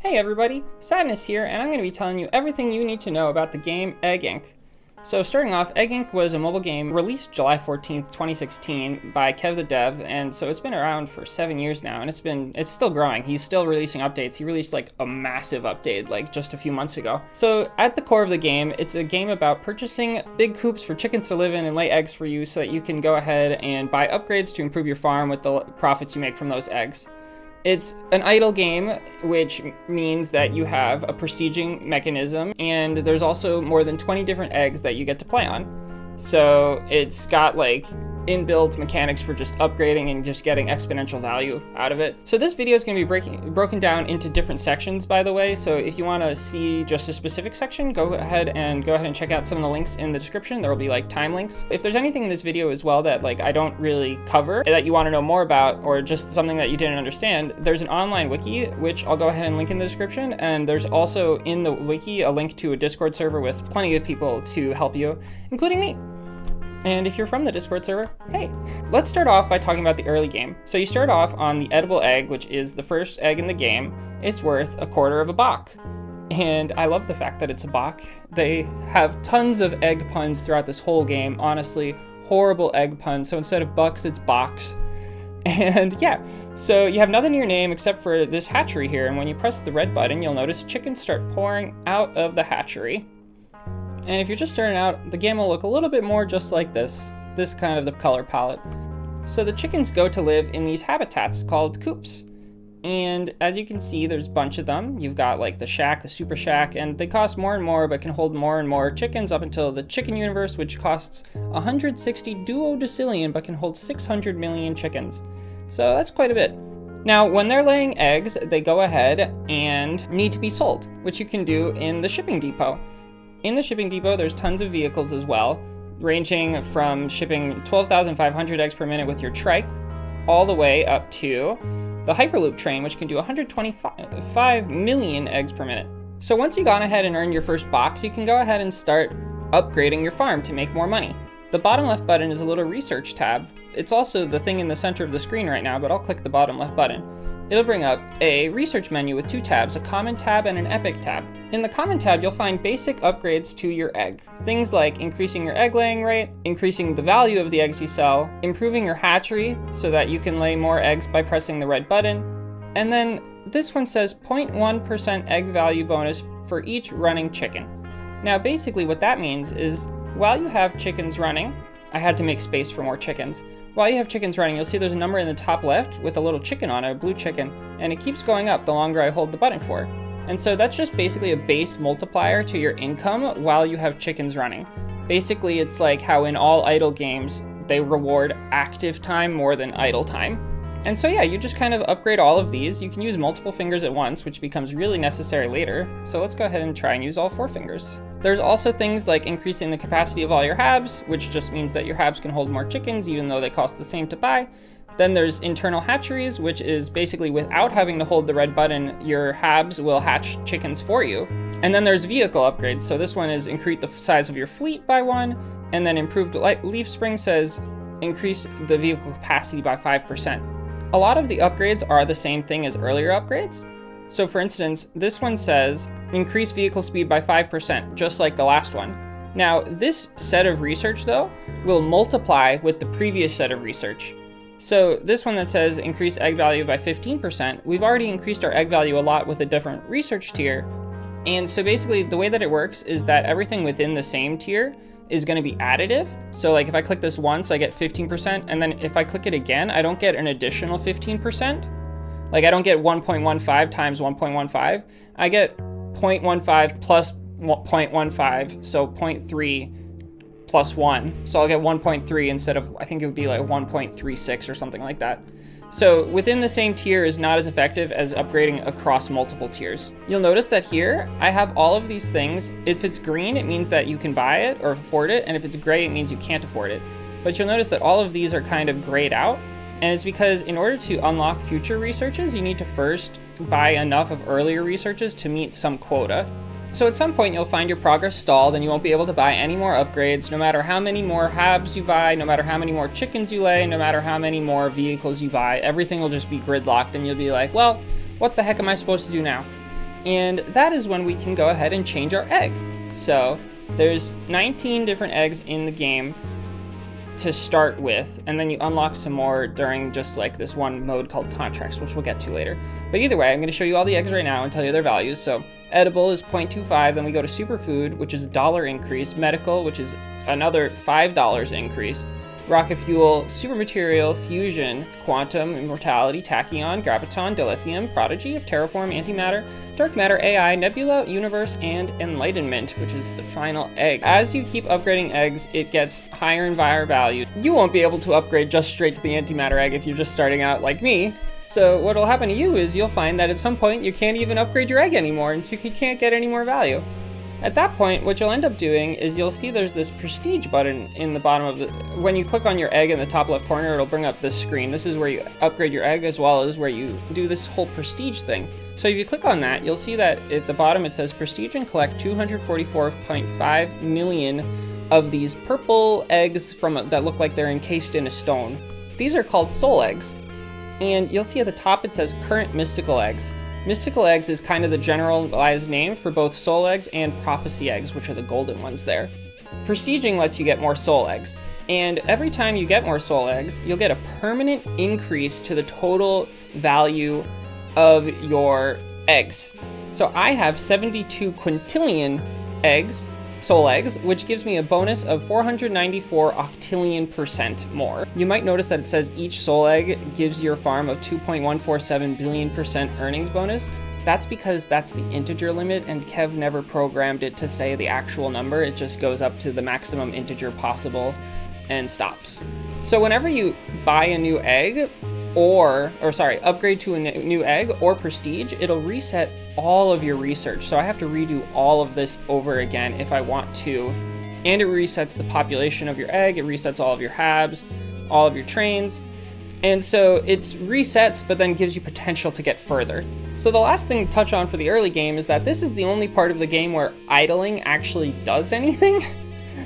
Hey everybody, Sadness here, and I'm going to be telling you everything you need to know about the game Egg Inc. So starting off, Egg Inc. was a mobile game released July 14th, 2016 by Kev the Dev, and so it's been around for 7 years now, and it's still growing. He's still releasing updates. He released like a massive update like just a few months ago. So at the core of the game, it's a game about purchasing big coops for chickens to live in and lay eggs for you so that you can go ahead and buy upgrades to improve your farm with the profits you make from those eggs. It's an idle game, which means that you have a prestiging mechanism, and there's also more than 20 different eggs that you get to play on. So it's got like inbuilt mechanics for just upgrading and just getting exponential value out of it. So this video is going to be broken down into different sections, by the way. So if you want to see just a specific section, go ahead and check out some of the links in the description. There will be like time links. If there's anything in this video as well that like I don't really cover that you want to know more about, or just something that you didn't understand, there's an online wiki, which I'll go ahead and link in the description. And there's also in the wiki a link to a Discord server with plenty of people to help you, including me. And if you're from the Discord server, hey. Let's start off by talking about the early game. So you start off on the edible egg, which is the first egg in the game. It's worth a quarter of a bach. And I love the fact that it's a bach. They have tons of egg puns throughout this whole game. Honestly, horrible egg puns. So instead of bucks, it's box. And yeah, so you have nothing in your name except for this hatchery here. And when you press the red button, you'll notice chickens start pouring out of the hatchery. And if you're just starting out, the game will look a little bit more just like this kind of the color palette. So the chickens go to live in these habitats called coops. And as you can see, there's a bunch of them. You've got like the shack, the super shack, and they cost more and more, but can hold more and more chickens up until the chicken universe, which costs 160 duodecillion, but can hold 600 million chickens. So that's quite a bit. Now, when they're laying eggs, they go ahead and need to be sold, which you can do in the shipping depot. In the shipping depot, there's tons of vehicles as well, ranging from shipping 12,500 eggs per minute with your trike, all the way up to the Hyperloop train, which can do 125 million eggs per minute. So once you've gone ahead and earned your first box, you can go ahead and start upgrading your farm to make more money. The bottom left button is a little research tab. It's also the thing in the center of the screen right now, but I'll click the bottom left button. It'll bring up a research menu with two tabs, a common tab and an epic tab. In the common tab, you'll find basic upgrades to your egg. Things like increasing your egg laying rate, increasing the value of the eggs you sell, improving your hatchery so that you can lay more eggs by pressing the red button. And then this one says 0.1% egg value bonus for each running chicken. Now basically what that means is while you have chickens running, I had to make space for more chickens. While you have chickens running, you'll see there's a number in the top left with a little chicken on it, a blue chicken, and it keeps going up the longer I hold the button for. And so that's just basically a base multiplier to your income while you have chickens running. Basically, it's like how in all idle games, they reward active time more than idle time. And so yeah, you just kind of upgrade all of these. You can use multiple fingers at once, which becomes really necessary later. So let's go ahead and try and use all 4 fingers. There's also things like increasing the capacity of all your habs, which just means that your habs can hold more chickens even though they cost the same to buy. Then there's internal hatcheries, which is basically without having to hold the red button, your habs will hatch chickens for you. And then there's vehicle upgrades. So this one is increase the size of your fleet by 1, and then improved leaf spring says increase the vehicle capacity by 5%. A lot of the upgrades are the same thing as earlier upgrades. So for instance, this one says increase vehicle speed by 5%, just like the last one. Now, this set of research though, will multiply with the previous set of research. So this one that says increase egg value by 15%, we've already increased our egg value a lot with a different research tier. And so basically the way that it works is that everything within the same tier is going to be additive. So like if I click this once, I get 15%. And then if I click it again, I don't get an additional 15%. Like I don't get 1.15 times 1.15. I get 0.15 plus 0.15, so 0.3 plus 1. So I'll get 1.3 instead of, I think it would be like 1.36 or something like that. So within the same tier is not as effective as upgrading across multiple tiers. You'll notice that here, I have all of these things. If it's green, it means that you can buy it or afford it. And if it's gray, it means you can't afford it. But you'll notice that all of these are kind of grayed out. And it's because in order to unlock future researches, you need to first buy enough of earlier researches to meet some quota. So at some point you'll find your progress stalled and you won't be able to buy any more upgrades, no matter how many more habs you buy, no matter how many more chickens you lay, no matter how many more vehicles you buy, everything will just be gridlocked and you'll be like, well, what the heck am I supposed to do now? And that is when we can go ahead and change our egg. So there's 19 different eggs in the game to start with, and then you unlock some more during just like this one mode called contracts, which we'll get to later. But either way, I'm going to show you all the eggs right now and tell you their values. So edible is 0.25, then we go to superfood, which is $1 increase, medical, which is another $5 increase, rocket fuel, super material, fusion, quantum, immortality, tachyon, graviton, dilithium, prodigy of terraform, antimatter, dark matter, AI, nebula, universe, and enlightenment, which is the final egg. As you keep upgrading eggs, it gets higher and higher value. You won't be able to upgrade just straight to the antimatter egg if you're just starting out like me. So what'll happen to you is you'll find that at some point you can't even upgrade your egg anymore, and so you can't get any more value. At that point, what you'll end up doing is you'll see there's this prestige button in the bottom of the, when you click on your egg in the top left corner, it'll bring up this screen. This is where you upgrade your egg as well as where you do this whole prestige thing. So if you click on that, you'll see that at the bottom it says prestige and collect 244.5 million of these purple eggs that look like they're encased in a stone. These are called soul eggs. And you'll see at the top it says current mystical eggs. Mystical eggs is kind of the generalized name for both soul eggs and prophecy eggs, which are the golden ones there. Prestiging lets you get more soul eggs, and every time you get more soul eggs, you'll get a permanent increase to the total value of your eggs. So I have 72 quintillion eggs, soul eggs, which gives me a bonus of 494 octillion% more. You might notice that it says each soul egg gives your farm a 2.147 billion% earnings bonus. That's because that's the integer limit, and Kev never programmed it to say the actual number. It just goes up to the maximum integer possible and stops. So whenever you buy a new egg, upgrade to a new egg or prestige, it'll reset all of your research. So I have to redo all of this over again if I want to. And it resets the population of your egg, it resets all of your habs, all of your trains. And so it's resets, but then gives you potential to get further. So the last thing to touch on for the early game is that this is the only part of the game where idling actually does anything.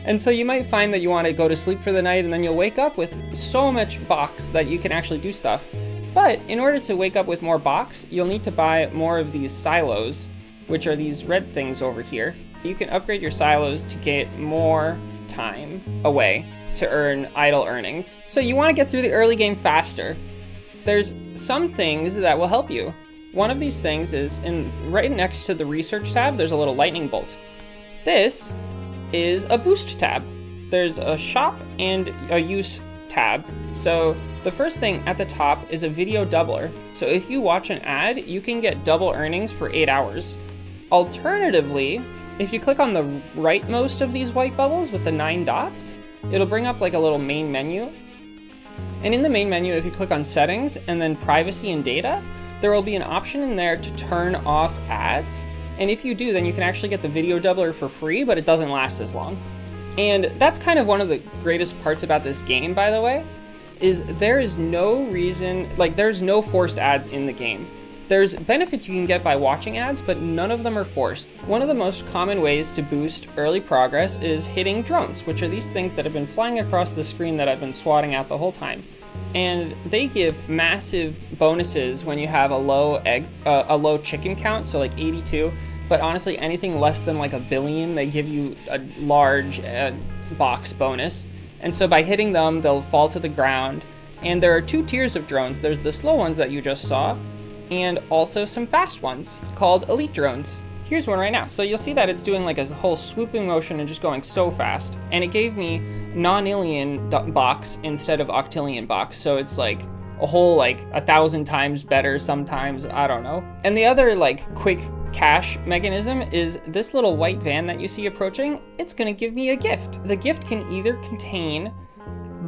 And so you might find that you want to go to sleep for the night and then you'll wake up with so much box that you can actually do stuff. But in order to wake up with more box, you'll need to buy more of these silos, which are these red things over here. You can upgrade your silos to get more time away to earn idle earnings. So you want to get through the early game faster. There's some things that will help you. One of these things is right next to the research tab, there's a little lightning bolt. This is a boost tab. There's a shop and a use tab. So the first thing at the top is a video doubler. So if you watch an ad, you can get double earnings for 8 hours. Alternatively, if you click on the rightmost of these white bubbles with the 9 dots, it'll bring up like a little main menu. And in the main menu, if you click on settings and then privacy and data, there will be an option in there to turn off ads. And if you do, then you can actually get the video doubler for free, but it doesn't last as long. And that's kind of one of the greatest parts about this game, by the way, is there is no reason, like there's no forced ads in the game. There's benefits you can get by watching ads, but none of them are forced. One of the most common ways to boost early progress is hitting drones, which are these things that have been flying across the screen that I've been swatting out the whole time. And they give massive bonuses when you have a low chicken count, so like 82. But honestly, anything less than like 1 billion, they give you a large box bonus. And so by hitting them, they'll fall to the ground. And there are 2 tiers of drones. There's the slow ones that you just saw, and also some fast ones called elite drones. Here's one right now. So you'll see that it's doing like a whole swooping motion and just going so fast. And it gave me nonillion box instead of octillion box. So it's like a whole like 1,000 times better sometimes, I don't know. And the other like quick cash mechanism is this little white van that you see approaching. It's gonna give me a gift. The gift can either contain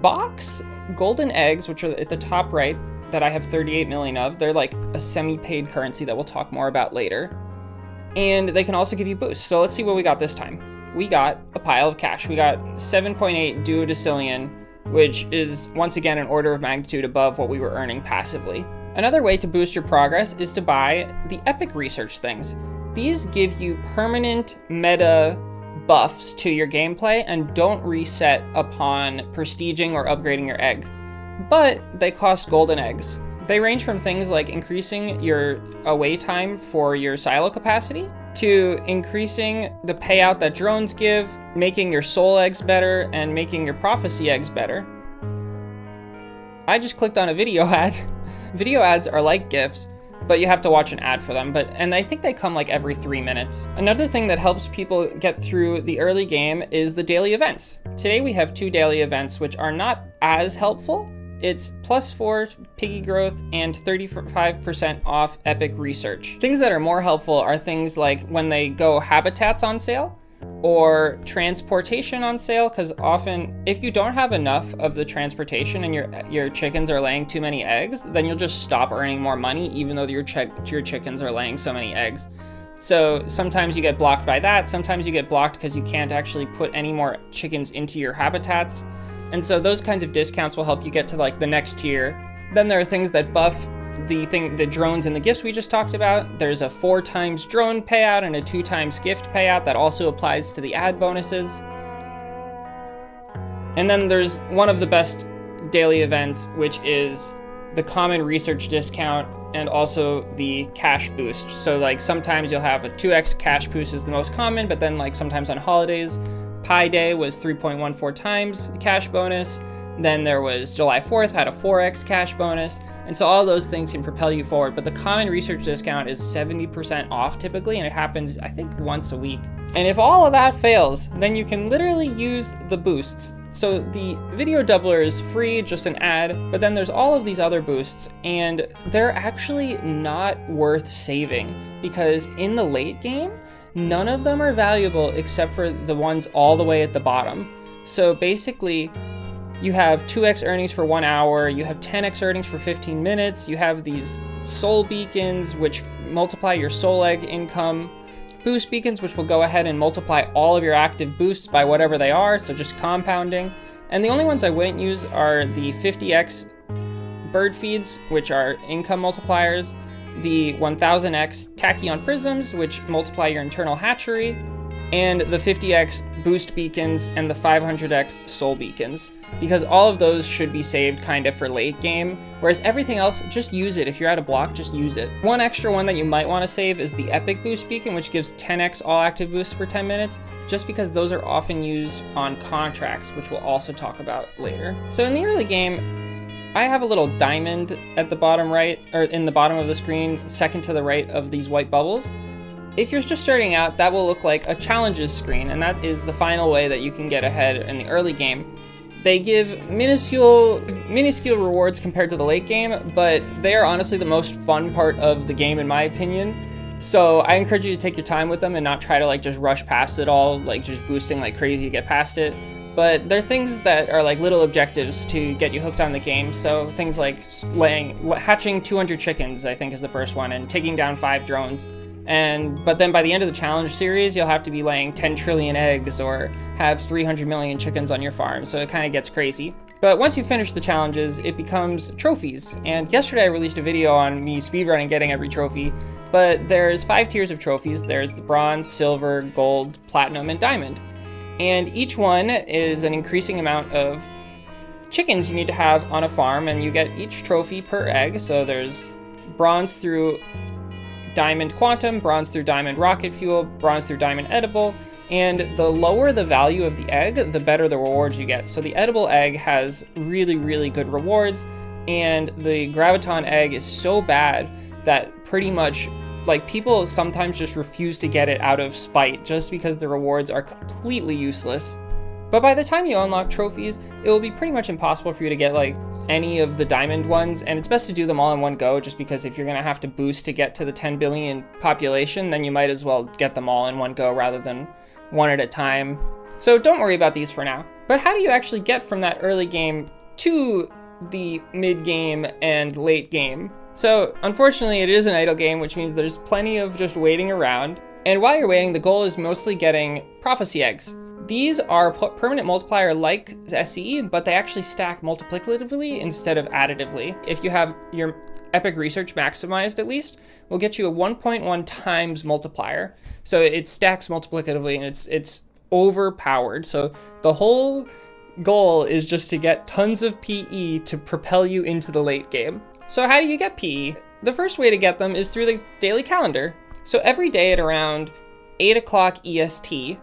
box golden eggs, which are at the top right, that I have 38 million of. They're like a semi-paid currency that we'll talk more about later. And they can also give you boosts. So let's see what we got this time. We got a pile of cash. We got 7.8 duodecillion, which is once again an order of magnitude above what we were earning passively. Another way to boost your progress is to buy the epic research things. These give you permanent meta buffs to your gameplay and don't reset upon prestiging or upgrading your egg. But they cost golden eggs. They range from things like increasing your away time for your silo capacity, to increasing the payout that drones give, making your soul eggs better, and making your prophecy eggs better. I just clicked on a video ad. Video ads are like GIFs, but you have to watch an ad for them, and I think they come like every 3 minutes. Another thing that helps people get through the early game is the daily events. Today we have 2 daily events, which are not as helpful. It's +4 piggy growth and 35% off epic research. Things that are more helpful are things like when they go habitats on sale, or transportation on sale, because often if you don't have enough of the transportation and your chickens are laying too many eggs, then you'll just stop earning more money even though your chickens are laying so many eggs. So sometimes you get blocked by that, sometimes you get blocked because you can't actually put any more chickens into your habitats. And so those kinds of discounts will help you get to like the next tier. Then there are things that buff the drones and the gifts we just talked about. There's a 4 times drone payout and a 2 times gift payout that also applies to the ad bonuses. And then there's one of the best daily events, which is the common research discount and also the cash boost. So like sometimes you'll have a 2x cash boost is the most common, but then like sometimes on holidays, Pi Day was 3.14 times the cash bonus. Then there was July 4th had a 4x cash bonus. And so all those things can propel you forward, but the common research discount is 70% off typically, and it happens, I think, once a week. And if all of that fails, then you can literally use the boosts. So the video doubler is free, just an ad, but then there's all of these other boosts, and they're actually not worth saving, because in the late game, none of them are valuable except for the ones all the way at the bottom. So basically, you have 2x earnings for 1 hour, you have 10x earnings for 15 minutes, you have these soul beacons, which multiply your soul egg income, boost beacons, which will go ahead and multiply all of your active boosts by whatever they are, so just compounding. And the only ones I wouldn't use are the 50x bird feeds, which are income multipliers, the 1000x tachyon prisms, which multiply your internal hatchery, and the 50x boost beacons and the 500x soul beacons, because all of those should be saved kind of for late game, whereas everything else, just use it. If you're at a block, just use it. One extra one that you might want to save is the epic boost beacon, which gives 10x all active boosts per 10 minutes, just because those are often used on contracts, which we'll also talk about later. So in the early game, I have a little diamond at the bottom right, or in the bottom of the screen, second to the right of these white bubbles. If you're just starting out, that will look like a challenges screen, and that is the final way that you can get ahead in the early game. They give minuscule rewards compared to the late game, but they are honestly the most fun part of the game in my opinion. So I encourage you to take your time with them and not try to like just rush past it all, like just boosting like crazy to get past it. But they're things that are like little objectives to get you hooked on the game. So things like hatching 200 chickens, I think is the first one, and taking down 5 drones. But then by the end of the challenge series, you'll have to be laying 10 trillion eggs or have 300 million chickens on your farm, so it kind of gets crazy. But once you finish the challenges, it becomes trophies. And yesterday I released a video on me speedrunning getting every trophy, but there's 5 tiers of trophies. There's the bronze, silver, gold, platinum, and diamond. And each one is an increasing amount of chickens you need to have on a farm, and you get each trophy per egg. So there's bronze through diamond quantum, bronze through diamond rocket fuel, bronze through diamond edible, and the lower the value of the egg, the better the rewards you get. So the edible egg has really, really good rewards, and the graviton egg is so bad that pretty much like people sometimes just refuse to get it out of spite just because the rewards are completely useless. But by the time you unlock trophies, it will be pretty much impossible for you to get like any of the diamond ones, and it's best to do them all in one go, just because if you're gonna have to boost to get to the 10 billion population, then you might as well get them all in one go rather than one at a time. So don't worry about these for now. But how do you actually get from that early game to the mid game and late game? So unfortunately it is an idle game, which means there's plenty of just waiting around. And while you're waiting, the goal is mostly getting prophecy eggs. These are permanent multiplier like SE, but they actually stack multiplicatively instead of additively. If you have your epic research maximized at least, will get you a 1.1 times multiplier. So it stacks multiplicatively, and it's overpowered. So the whole goal is just to get tons of PE to propel you into the late game. So how do you get PE? The first way to get them is through the daily calendar. So every day at around 8 o'clock EST,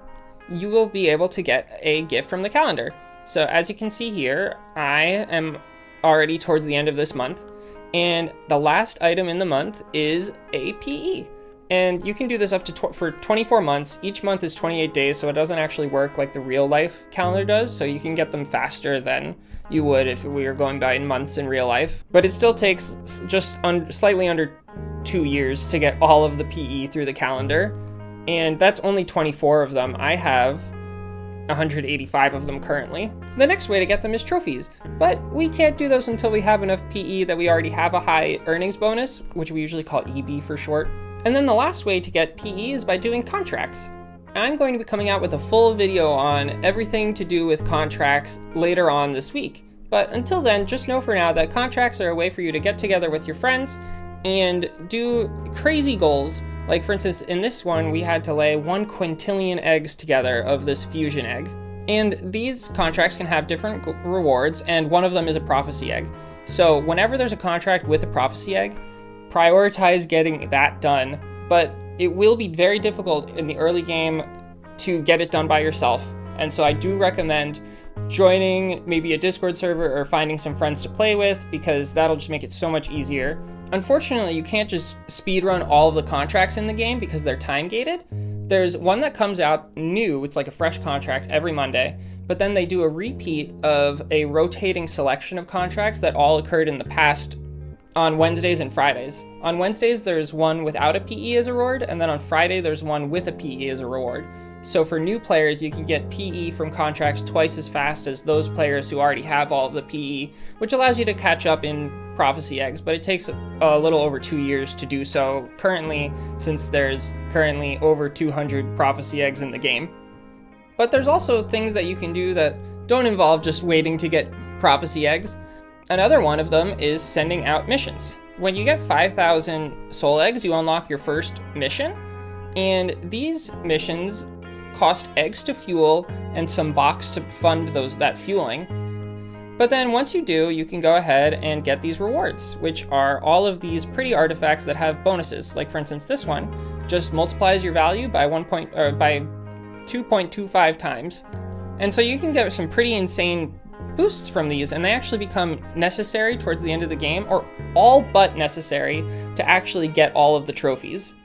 you will be able to get a gift from the calendar. So as you can see here, I am already towards the end of this month, and the last item in the month is a PE. And you can do this up to for 24 months. Each month is 28 days, so it doesn't actually work like the real life calendar does. So you can get them faster than you would if we were going by in months in real life. But it still takes just slightly under 2 years to get all of the PE through the calendar. And that's only 24 of them. I have 185 of them currently. The next way to get them is trophies, but we can't do those until we have enough PE that we already have a high earnings bonus, which we usually call EB for short. And then the last way to get PE is by doing contracts. I'm going to be coming out with a full video on everything to do with contracts later on this week. But until then, just know for now that contracts are a way for you to get together with your friends and do crazy goals. Like for instance, in this one, we had to lay 1 quintillion eggs together of this fusion egg. And these contracts can have different rewards, and one of them is a prophecy egg. So whenever there's a contract with a prophecy egg, prioritize getting that done, but it will be very difficult in the early game to get it done by yourself. And so I do recommend joining maybe a Discord server or finding some friends to play with, because that'll just make it so much easier. Unfortunately, you can't just speedrun all of the contracts in the game because they're time gated. There's one that comes out new, it's like a fresh contract every Monday, but then they do a repeat of a rotating selection of contracts that all occurred in the past on Wednesdays and Fridays. On Wednesdays, there's one without a PE as a reward, and then on Friday, there's one with a PE as a reward. So for new players, you can get PE from contracts twice as fast as those players who already have all of the PE, which allows you to catch up in prophecy eggs, but it takes a little over 2 years to do so currently, since there's currently over 200 prophecy eggs in the game. But there's also things that you can do that don't involve just waiting to get prophecy eggs. Another one of them is sending out missions. When you get 5,000 soul eggs, you unlock your first mission, and these missions cost eggs to fuel and some box to fund that fueling. But then once you do, you can go ahead and get these rewards, which are all of these pretty artifacts that have bonuses. Like for instance, this one just multiplies your value by 2.25 times. And so you can get some pretty insane boosts from these, and they actually become necessary towards the end of the game, or all but necessary to actually get all of the trophies.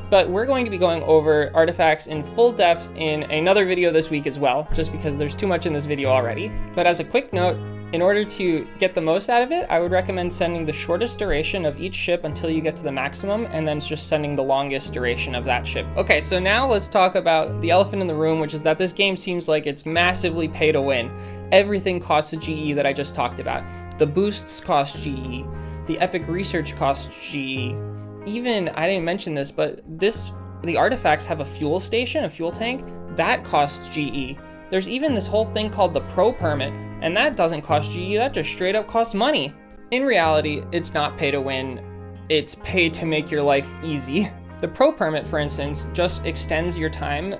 But we're going to be going over artifacts in full depth in another video this week as well, just because there's too much in this video already. But as a quick note, in order to get the most out of it, I would recommend sending the shortest duration of each ship until you get to the maximum, and then just sending the longest duration of that ship. Okay, so now let's talk about the elephant in the room, which is that this game seems like it's massively pay to win. Everything costs a GE that I just talked about. The boosts cost GE, the epic research costs GE. Even, I didn't mention this, but the artifacts have a fuel station, a fuel tank, that costs GE. There's even this whole thing called the pro permit, and that doesn't cost GE, that just straight up costs money. In reality, it's not pay to win, it's pay to make your life easy. The pro permit, for instance, just extends your time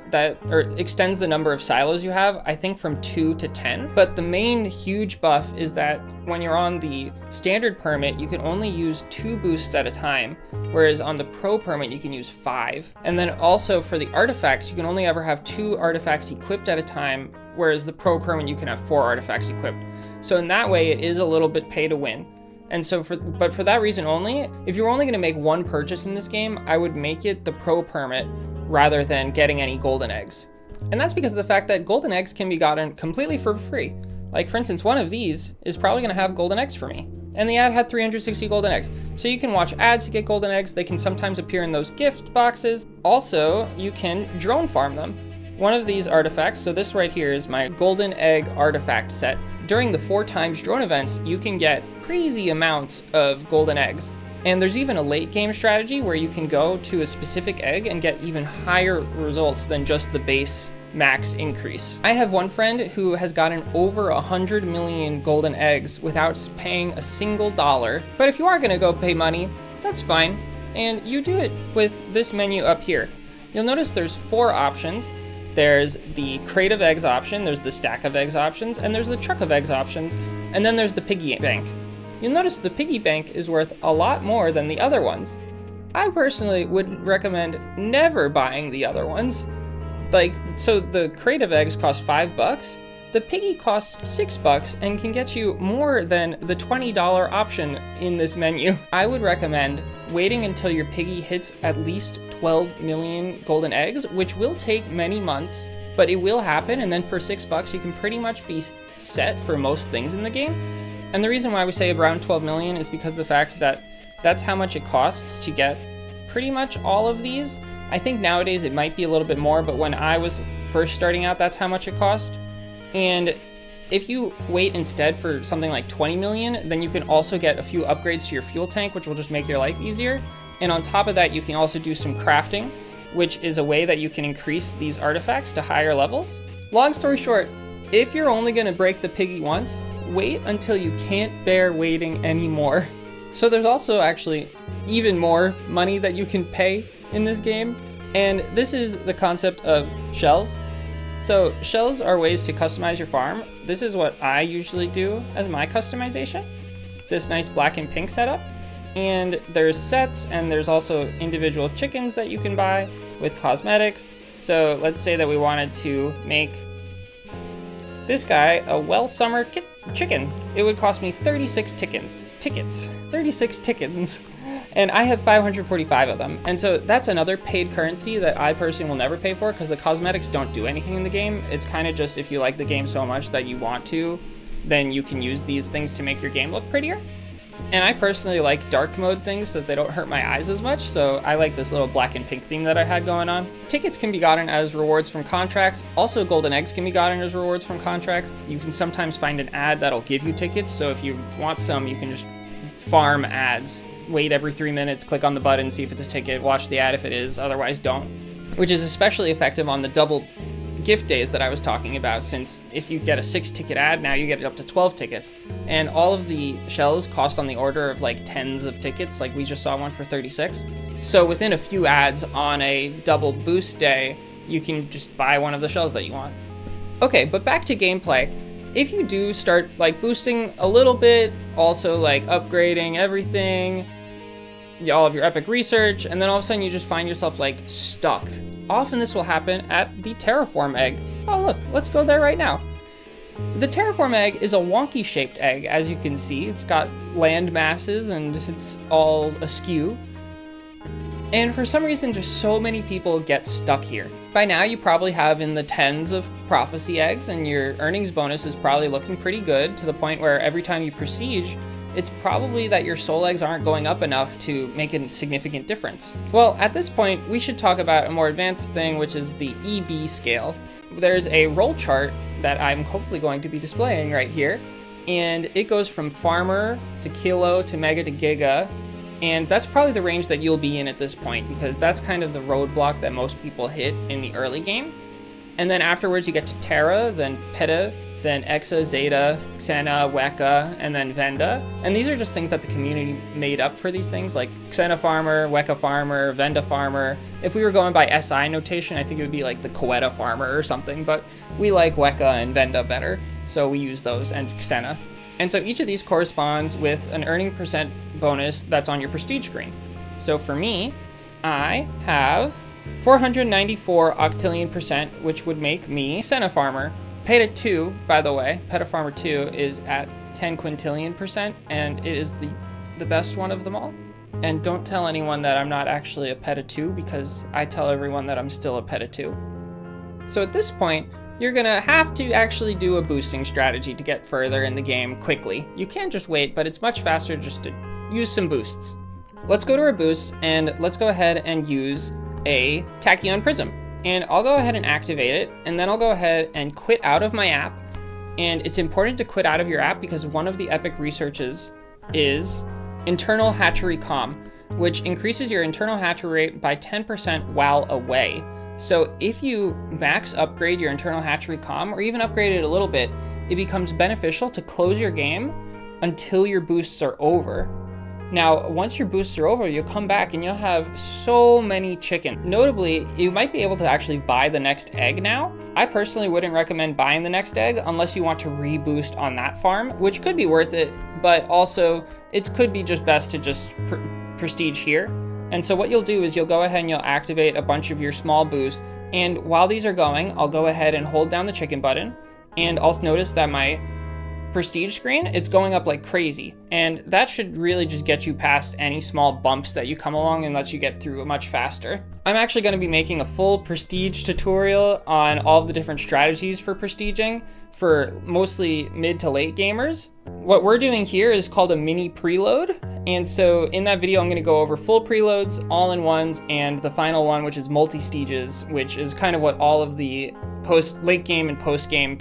or extends the number of silos you have, I think from 2 to 10. But the main huge buff is that when you're on the standard permit, you can only use 2 boosts at a time, whereas on the pro permit, you can use 5. And then also for the artifacts, you can only ever have 2 artifacts equipped at a time, whereas the pro permit, you can have 4 artifacts equipped. So in that way, it is a little bit pay to win. And so for that reason only, if you're only gonna make one purchase in this game, I would make it the pro permit rather than getting any golden eggs. And that's because of the fact that golden eggs can be gotten completely for free. Like for instance, one of these is probably gonna have golden eggs for me. And the ad had 360 golden eggs. So you can watch ads to get golden eggs. They can sometimes appear in those gift boxes. Also, you can drone farm them. One of these artifacts, so this right here is my golden egg artifact set. During the 4 times drone events, you can get crazy amounts of golden eggs. And there's even a late game strategy where you can go to a specific egg and get even higher results than just the base max increase. I have one friend who has gotten over 100 million golden eggs without paying a single dollar. But if you are gonna go pay money, that's fine. And you do it with this menu up here. You'll notice there's 4 options. There's the crate of eggs option, there's the stack of eggs options, and there's the truck of eggs options, and then there's the piggy bank. you'll notice the piggy bank is worth a lot more than the other ones. I personally would recommend never buying the other ones. So the crate of eggs costs $5. The piggy costs $6 and can get you more than the $20 option in this menu. I would recommend waiting until your piggy hits at least 12 million golden eggs, which will take many months, but it will happen, and then for $6 you can pretty much be set for most things in the game. And the reason why we say around 12 million is because of the fact that that's how much it costs to get pretty much all of these. I think nowadays it might be a little bit more, but when I was first starting out, that's how much it cost. And if you wait instead for something like 20 million, then you can also get a few upgrades to your fuel tank, which will just make your life easier. And on top of that, you can also do some crafting, which is a way that you can increase these artifacts to higher levels. Long story short, if you're only gonna break the piggy once, wait until you can't bear waiting anymore. So there's also actually even more money that you can pay in this game. And this is the concept of shells. So shells are ways to customize your farm. This is what I usually do as my customization. This nice black and pink setup. And there's sets, and there's also individual chickens that you can buy with cosmetics. So let's say that we wanted to make this guy a well-summer chicken. It would cost me 36 tickets, 36 tickets. And I have 545 of them. And so that's another paid currency that I personally will never pay for, because the cosmetics don't do anything in the game. It's kind of just if you like the game so much that you want to, then you can use these things to make your game look prettier. And I personally like dark mode things so that they don't hurt my eyes as much, so I like this little black and pink theme that I had going on. Tickets can be gotten as rewards from contracts. Also, golden eggs can be gotten as rewards from contracts. You can sometimes find an ad that'll give you tickets, so if you want some, you can just farm ads. Wait every 3 minutes, click on the button, see if it's a ticket, watch the ad if it is, otherwise don't. Which is especially effective on the double gift days that I was talking about, since if you get a 6-ticket ad, now you get up to 12 tickets. And all of the shells cost on the order of like tens of tickets, like we just saw one for 36. So within a few ads on a double boost day, you can just buy one of the shells that you want. Okay, but back to gameplay. If you do start like boosting a little bit, also like upgrading everything, all of your epic research, and then all of a sudden you just find yourself like stuck. Often this will happen at the terraform egg. Oh look, let's go there right now. The terraform egg is a wonky shaped egg, as you can see. It's got land masses and it's all askew. And for some reason, just so many people get stuck here. By now, you probably have in the tens of prophecy eggs, and your earnings bonus is probably looking pretty good, to the point where every time you prestige, it's probably that your soul eggs aren't going up enough to make a significant difference. Well, at this point, we should talk about a more advanced thing, which is the EB scale. There's a roll chart that I'm hopefully going to be displaying right here, and it goes from farmer to kilo to mega to giga. And that's probably the range that you'll be in at this point, because that's kind of the roadblock that most people hit in the early game. And then afterwards you get to Terra, then Peta, then Exa, Zeta, Xena, Weka, and then Venda. And these are just things that the community made up for these things, like Xena Farmer, Weka Farmer, Venda Farmer. If we were going by SI notation, I think it would be like the Coeta Farmer or something, but we like Weka and Venda better, so we use those, and Xena. And so each of these corresponds with an earning percent bonus that's on your prestige screen. So for me, I have 494 octillion percent, which would make me Xena Farmer. Peta 2, by the way, Peta Farmer 2 is at 10 quintillion percent, and it is the best one of them all. And don't tell anyone that I'm not actually a Peta 2, because I tell everyone that I'm still a Peta 2. So at this point, you're gonna have to actually do a boosting strategy to get further in the game quickly. You can't just wait, but it's much faster just to use some boosts. Let's go to our boosts, and let's go ahead and use a Tachyon Prism. And I'll go ahead and activate it, and then I'll go ahead and quit out of my app. And it's important to quit out of your app because one of the epic researches is internal hatchery comm, which increases your internal hatchery rate by 10% while away. So if you max upgrade your internal hatchery comm, or even upgrade it a little bit, it becomes beneficial to close your game until your boosts are over. Now, once your boosts are over, you'll come back and you'll have so many chicken. Notably, you might be able to actually buy the next egg now. I personally wouldn't recommend buying the next egg unless you want to reboost on that farm, which could be worth it, but also it could be just best to just prestige here. And so what you'll do is you'll go ahead and you'll activate a bunch of your small boosts. And while these are going, I'll go ahead and hold down the chicken button. And I'll notice that my prestige screen, it's going up like crazy. And that should really just get you past any small bumps that you come along and let you get through much faster. I'm actually going to be making a full prestige tutorial on all of the different strategies for prestiging for mostly mid to late gamers. What we're doing here is called a mini preload. And so in that video, I'm going to go over full preloads, all-in-ones, and the final one, which is multi-stages, which is kind of what all of the late game and post game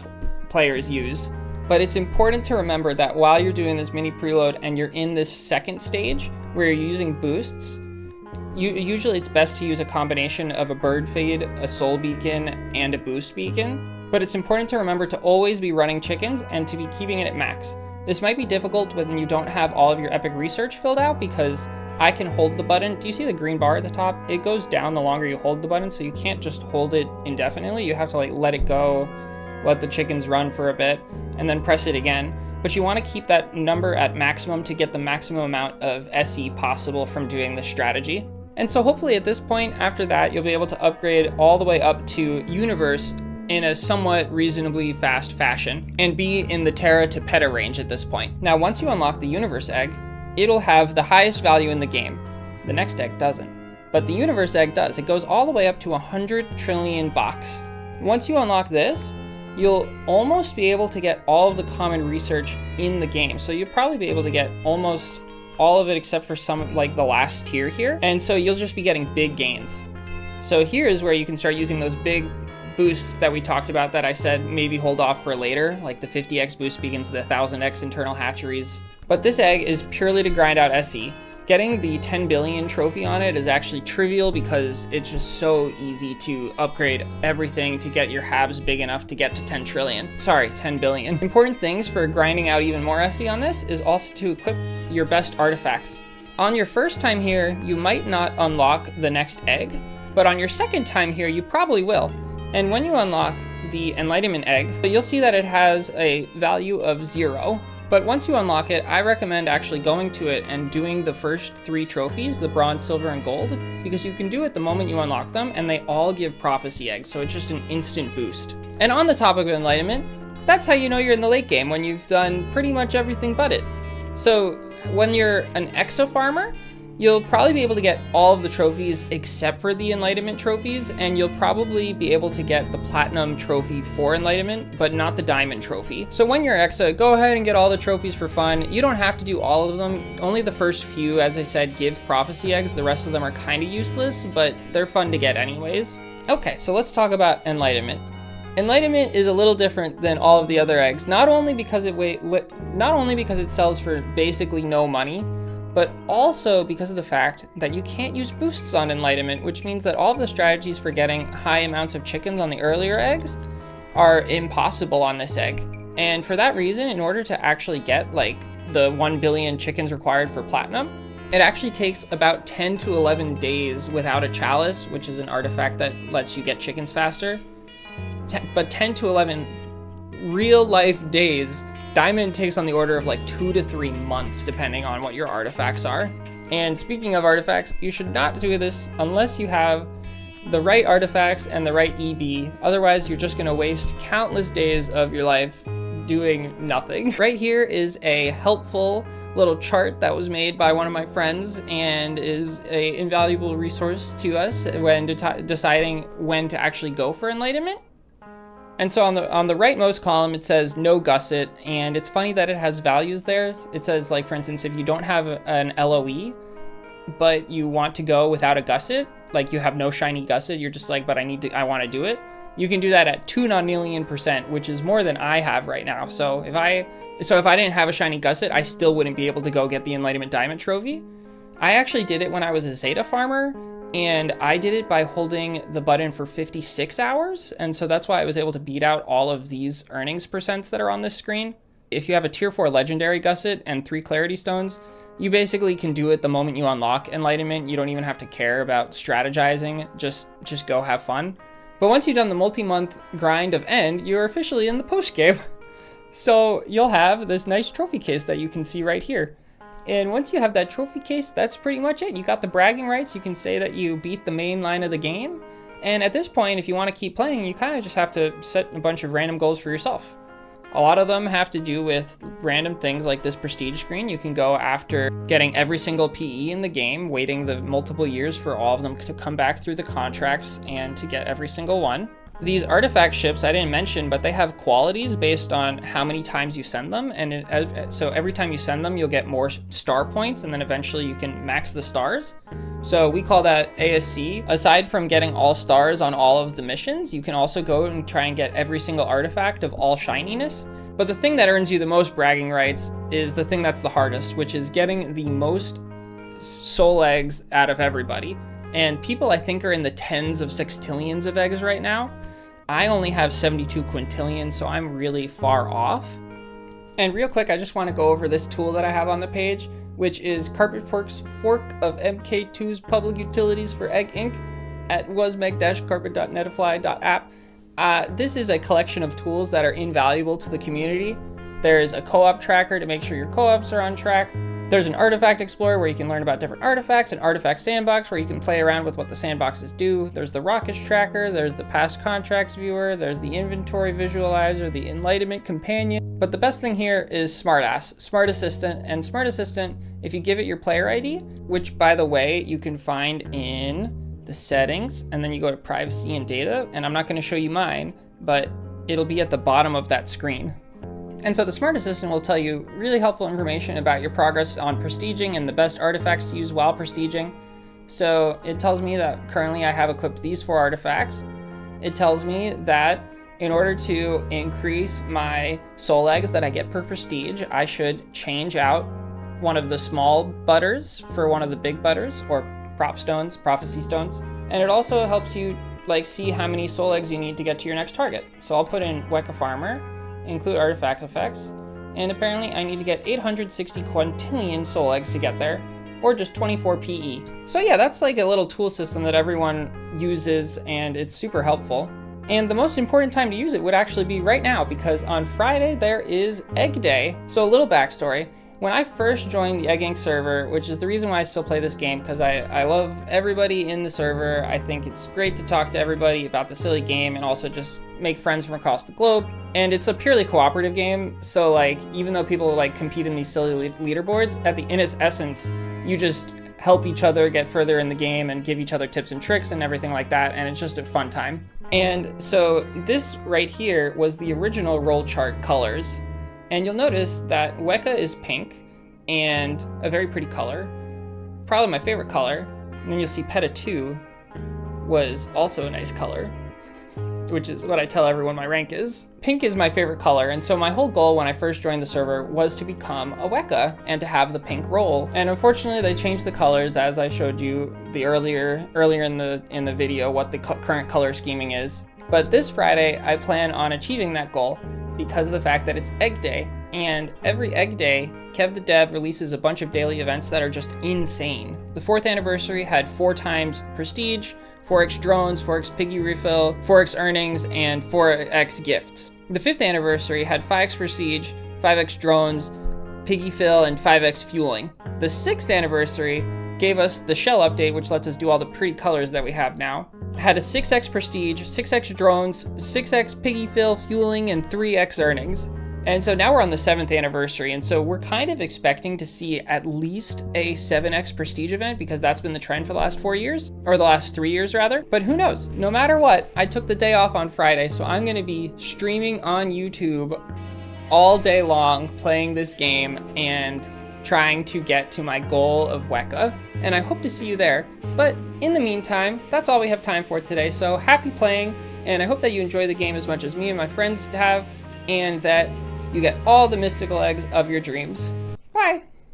players use. But it's important to remember that while you're doing this mini preload and you're in this second stage where you're using boosts, usually it's best to use a combination of a bird feed, a soul beacon, and a boost beacon. But it's important to remember to always be running chickens and to be keeping it at max. This might be difficult when you don't have all of your epic research filled out because I can hold the button. Do you see the green bar at the top? It goes down the longer you hold the button, so you can't just hold it indefinitely. You have to like let it go, let the chickens run for a bit, and then press it again. But you want to keep that number at maximum to get the maximum amount of SE possible from doing this strategy. And so hopefully at this point, after that, you'll be able to upgrade all the way up to Universe in a somewhat reasonably fast fashion and be in the Terra to Peta range at this point. Now, once you unlock the Universe egg, it'll have the highest value in the game. The next egg doesn't, but the Universe egg does. It goes all the way up to 100 trillion bucks. Once you unlock this, you'll almost be able to get all of the common research in the game. So you'll probably be able to get almost all of it except for some, like the last tier here. And so you'll just be getting big gains. So here is where you can start using those big boosts that we talked about that I said maybe hold off for later, like the 50x boost beacons, the 1000x internal hatcheries. But this egg is purely to grind out SE. Getting the 10 billion trophy on it is actually trivial because it's just so easy to upgrade everything to get your habs big enough to get to 10 trillion. Sorry, 10 billion. Important things for grinding out even more SE on this is also to equip your best artifacts. On your first time here, you might not unlock the next egg, but on your second time here, you probably will. And when you unlock the enlightenment egg, you'll see that it has a value of 0. But once you unlock it, I recommend actually going to it and doing the first 3 trophies, the bronze, silver, and gold, because you can do it the moment you unlock them, and they all give prophecy eggs, so it's just an instant boost. And on the topic of enlightenment, that's how you know you're in the late game, when you've done pretty much everything but it. So when you're an exo farmer, you'll probably be able to get all of the trophies except for the enlightenment trophies, and you'll probably be able to get the platinum trophy for enlightenment, but not the diamond trophy. So when you're Exa, go ahead and get all the trophies for fun. You don't have to do all of them. Only the first few, as I said, give prophecy eggs. The rest of them are kind of useless, but they're fun to get anyways. Okay, so let's talk about enlightenment. Enlightenment is a little different than all of the other eggs, not only because it sells for basically no money, but also because of the fact that you can't use boosts on enlightenment, which means that all of the strategies for getting high amounts of chickens on the earlier eggs are impossible on this egg. And for that reason, in order to actually get like the 1 billion chickens required for platinum, it actually takes about 10 to 11 days without a chalice, which is an artifact that lets you get chickens faster. But 10 to 11 real life days. Diamond takes on the order of like 2 to 3 months, depending on what your artifacts are. And speaking of artifacts, you should not do this unless you have the right artifacts and the right EB. Otherwise, you're just gonna waste countless days of your life doing nothing. Right here is a helpful little chart that was made by one of my friends and is an invaluable resource to us when deciding when to actually go for enlightenment. And so on the rightmost column, it says no gusset, and it's funny that it has values there. It says, like, for instance, if you don't have an LOE, but you want to go without a gusset, like you have no shiny gusset, you're just like, but I want to do it. You can do that at 2 nonillion %, which is more than I have right now. So if I didn't have a shiny gusset, I still wouldn't be able to go get the Enlightenment Diamond trophy. I actually did it when I was a Zeta farmer, and I did it by holding the button for 56 hours. And so that's why I was able to beat out all of these earnings percents that are on this screen. If you have a tier 4 legendary gusset and 3 clarity stones, You basically can do it the moment you unlock enlightenment. You don't even have to care about strategizing, just go have fun. But once you've done the multi-month grind of end, you're officially in the post-game. So you'll have this nice trophy case that you can see right here. And once you have that trophy case, that's pretty much it. You got the bragging rights. You can say that you beat the main line of the game. And at this point, if you want to keep playing, you kind of just have to set a bunch of random goals for yourself. A lot of them have to do with random things like this prestige screen. You can go after getting every single PE in the game, waiting the multiple years for all of them to come back through the contracts and to get every single one. These artifact ships I didn't mention, but they have qualities based on how many times you send them. And so every time you send them, you'll get more star points, and then eventually you can max the stars. So we call that ASC. Aside from getting all stars on all of the missions, you can also go and try and get every single artifact of all shininess. But the thing that earns you the most bragging rights is the thing that's the hardest, which is getting the most soul eggs out of everybody. And people, I think, are in the tens of sextillions of eggs right now. I only have 72 quintillion, so I'm really far off. And real quick, I just want to go over this tool that I have on the page, which is CarpetFork's fork of MK2's public utilities for Egg Inc. at wasmeg-carpet.netifly.app. This is a collection of tools that are invaluable to the community. There's a co-op tracker to make sure your co-ops are on track. There's an artifact explorer where you can learn about different artifacts, an artifact sandbox where you can play around with what the sandboxes do. There's the rockets tracker, there's the past contracts viewer, there's the inventory visualizer, the enlightenment companion. But the best thing here is Smartass, Smart Assistant. And Smart Assistant, if you give it your player ID, which by the way, you can find in the settings, and then you go to privacy and data, and I'm not going to show you mine, but it'll be at the bottom of that screen. And so the Smart Assistant will tell you really helpful information about your progress on prestiging and the best artifacts to use while prestiging. So it tells me that currently I have equipped these 4 artifacts. It tells me that in order to increase my soul eggs that I get per prestige, I should change out one of the small butters for one of the big butters, or prop stones, prophecy stones. And it also helps you see how many soul eggs you need to get to your next target. So I'll put in Weka Farmer, include artifact effects, and apparently I need to get 860 quintillion soul eggs to get there, or just 24 PE. So yeah, that's like a little tool system that everyone uses, and it's super helpful. And the most important time to use it would actually be right now, because on Friday there is Egg Day. So a little backstory. When I first joined the Egg Inc. server, which is the reason why I still play this game, because I love everybody in the server. I think it's great to talk to everybody about the silly game and also just make friends from across the globe. And it's a purely cooperative game, so even though people compete in these silly leaderboards, in its essence, you just help each other get further in the game and give each other tips and tricks and everything like that, and it's just a fun time. And so this right here was the original roll chart colors. And you'll notice that Weka is pink and a very pretty color, probably my favorite color. And then you'll see Peta 2 was also a nice color, which is what I tell everyone my rank is. Pink is my favorite color, and so my whole goal when I first joined the server was to become a Weka and to have the pink roll. And unfortunately, they changed the colors, as I showed you earlier in the video what the current color scheming is. But this Friday, I plan on achieving that goal because of the fact that it's Egg Day. And every Egg Day, Kev the Dev releases a bunch of daily events that are just insane. The 4th anniversary had 4 times prestige, 4x drones, 4x piggy refill, 4x earnings, and 4x gifts. The 5th anniversary had 5x prestige, 5x drones, piggy fill, and 5x fueling. The 6th anniversary gave us the shell update, which lets us do all the pretty colors that we have now. It had a 6x prestige, 6x drones, 6x piggy fill, fueling, and 3x earnings. And so now we're on the 7th anniversary, and so we're kind of expecting to see at least a 7x prestige event, because that's been the trend for the last 4 years, or the last 3 years rather. But who knows? No matter what, I took the day off on Friday, so I'm going to be streaming on YouTube all day long, playing this game and trying to get to my goal of Weka, and I hope to see you there. But in the meantime, that's all we have time for today, so happy playing, and I hope that you enjoy the game as much as me and my friends have, and that you get all the mystical eggs of your dreams. Bye!